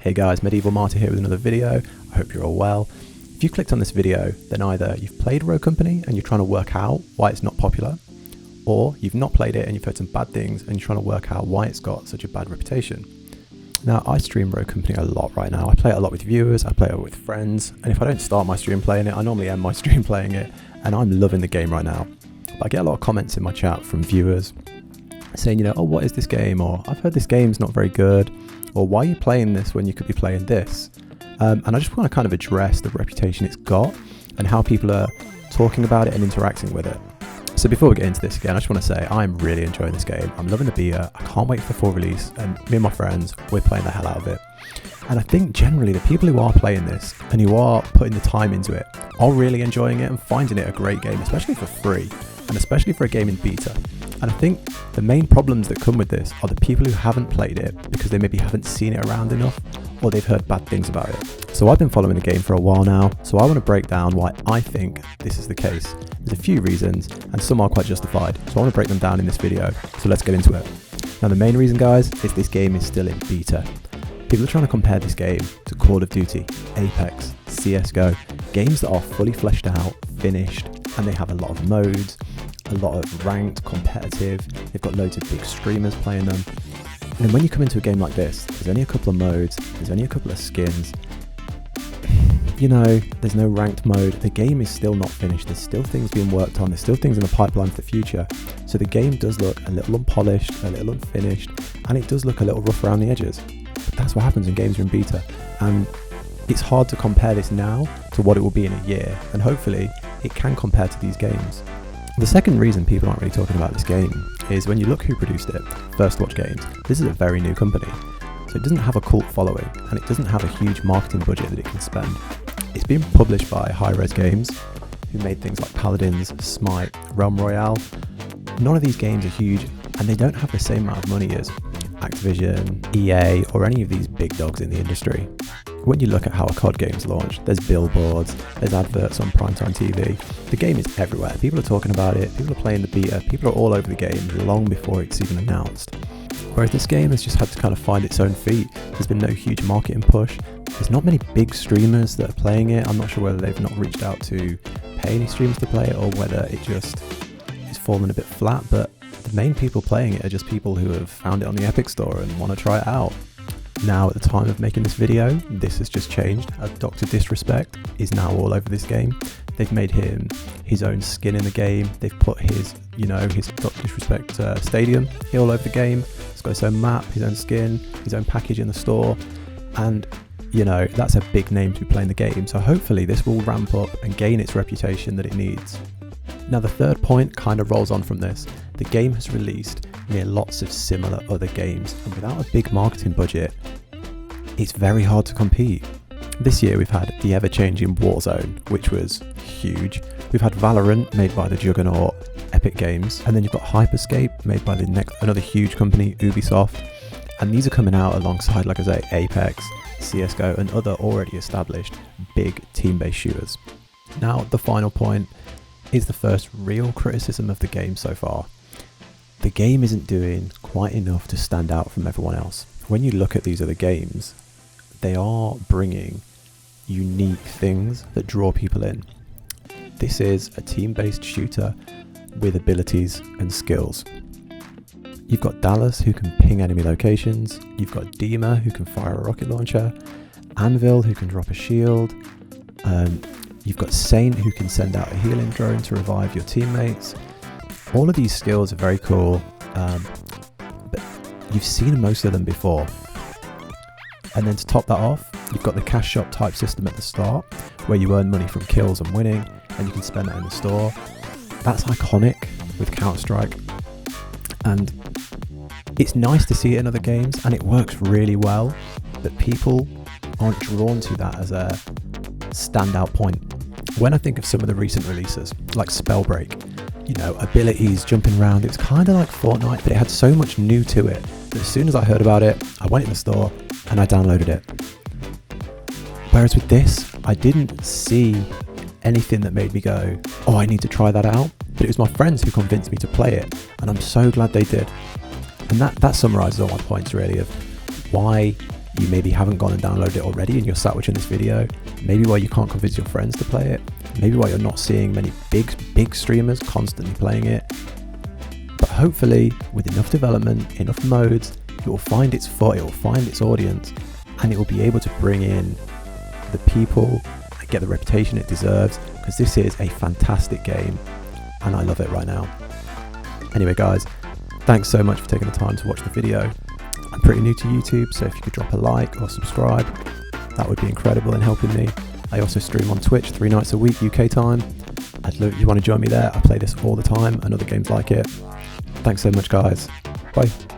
Hey guys, Medieval Martyr here with another video. I hope you're all well. If you clicked on this video, then either you've played Rogue Company and you're trying to work out why it's not popular, or you've not played it and you've heard some bad things and you're trying to work out why it's got such a bad reputation. Now, I stream Rogue Company a lot right now. I play it a lot with viewers, I play it with friends, and if I don't start my stream playing it, I normally end my stream playing it, and I'm loving the game right now. But I get a lot of comments in my chat from viewers saying, oh, what is this game? Or I've heard this game's not very good. Or why are you playing this when you could be playing this? And I just want to kind of address the reputation it's got and how people are talking about it and interacting with it. So before we get into this again, I just want to say I'm really enjoying this game. I'm loving the beta. I can't wait for the full release, and me and my friends, we're playing the hell out of it. And I think generally the people who are playing this and who are putting the time into it are really enjoying it and finding it a great game, especially for free and especially for a game in beta. And I think the main problems that come with this are the people who haven't played it because they maybe haven't seen it around enough, or they've heard bad things about it. So I've been following the game for a while now, so I want to break down why I think this is the case. There's a few reasons, and some are quite justified, so I want to break them down in this video, so let's get into it. Now the main reason, guys, is this game is still in beta. People are trying to compare this game to Call of Duty, Apex, CSGO, games that are fully fleshed out, finished, and they have a lot of modes, a lot of ranked, competitive, they've got loads of big streamers playing them. And then when you come into a game like this, there's only a couple of modes, there's only a couple of skins, there's no ranked mode, the game is still not finished, there's still things being worked on, there's still things in the pipeline for the future. So the game does look a little unpolished, a little unfinished, and it does look a little rough around the edges. But that's what happens when games are in beta. And it's hard to compare this now to what it will be in a year, and hopefully it can compare to these games. The second reason people aren't really talking about this game is when you look who produced it, First Watch Games. This is a very new company, so it doesn't have a cult following and it doesn't have a huge marketing budget that it can spend. It's been published by Hi-Rez Games, who made things like Paladins, Smite, Realm Royale. None of these games are huge and they don't have the same amount of money as Activision, EA, or any of these big dogs in the industry. When you look at how a COD game's launched, there's billboards, there's adverts on primetime TV. The game is everywhere. People are talking about it, people are playing the beta, people are all over the game long before it's even announced. Whereas this game has just had to kind of find its own feet. There's been no huge marketing push. There's not many big streamers that are playing it. I'm not sure whether they've not reached out to pay any streamers to play it or whether it just is falling a bit flat, but the main people playing it are just people who have found it on the Epic Store and want to try it out. Now, at the time of making this video, this has just changed, as Dr. Disrespect is now all over this game. They've made him his own skin in the game. They've put his Dr. Disrespect stadium all over the game. It's got his own map, his own skin, his own package in the store. And, that's a big name to be playing the game. So hopefully this will ramp up and gain its reputation that it needs. Now, the third point kind of rolls on from this. The game has released near lots of similar other games, and without a big marketing budget, it's very hard to compete. This year we've had the ever-changing Warzone, which was huge. We've had Valorant, made by the juggernaut Epic Games, and then you've got Hyperscape, made by another huge company, Ubisoft. And these are coming out alongside, like I say, Apex, CSGO, and other already established big team-based shooters. Now, the final point is the first real criticism of the game so far. The game isn't doing quite enough to stand out from everyone else. When you look at these other games, they are bringing unique things that draw people in. This is a team-based shooter with abilities and skills. You've got Dallas, who can ping enemy locations. You've got Dima, who can fire a rocket launcher. Anvil, who can drop a shield. You've got Saint, who can send out a healing drone to revive your teammates. All of these skills are very cool, but you've seen most of them before. And then to top that off, you've got the cash shop type system at the start, where you earn money from kills and winning, and you can spend that in the store. That's iconic with Counter-Strike, and it's nice to see it in other games, and it works really well, but people aren't drawn to that as a standout point. When I think of some of the recent releases, like Spellbreak, abilities, jumping around, it was kind of like Fortnite, but it had so much new to it that as soon as I heard about it, I went in the store and I downloaded it. Whereas with this, I didn't see anything that made me go, oh, I need to try that out. But it was my friends who convinced me to play it, and I'm so glad they did. And that summarizes all my points really of why you maybe haven't gone and downloaded it already and you're sat watching this video, maybe why you can't convince your friends to play it, maybe why you're not seeing many big streamers constantly playing it. But hopefully with enough development, enough modes, it will find its foot, it will find its audience, and it will be able to bring in the people and get the reputation it deserves, because this is a fantastic game and I love it right now. Anyway guys, thanks so much for taking the time to watch the video. I'm pretty new to YouTube, so if you could drop a like or subscribe, that would be incredible in helping me. I also stream on Twitch 3 nights a week UK time. I'd love if you want to join me there. I play this all the time and other games like it. Thanks so much guys. Bye.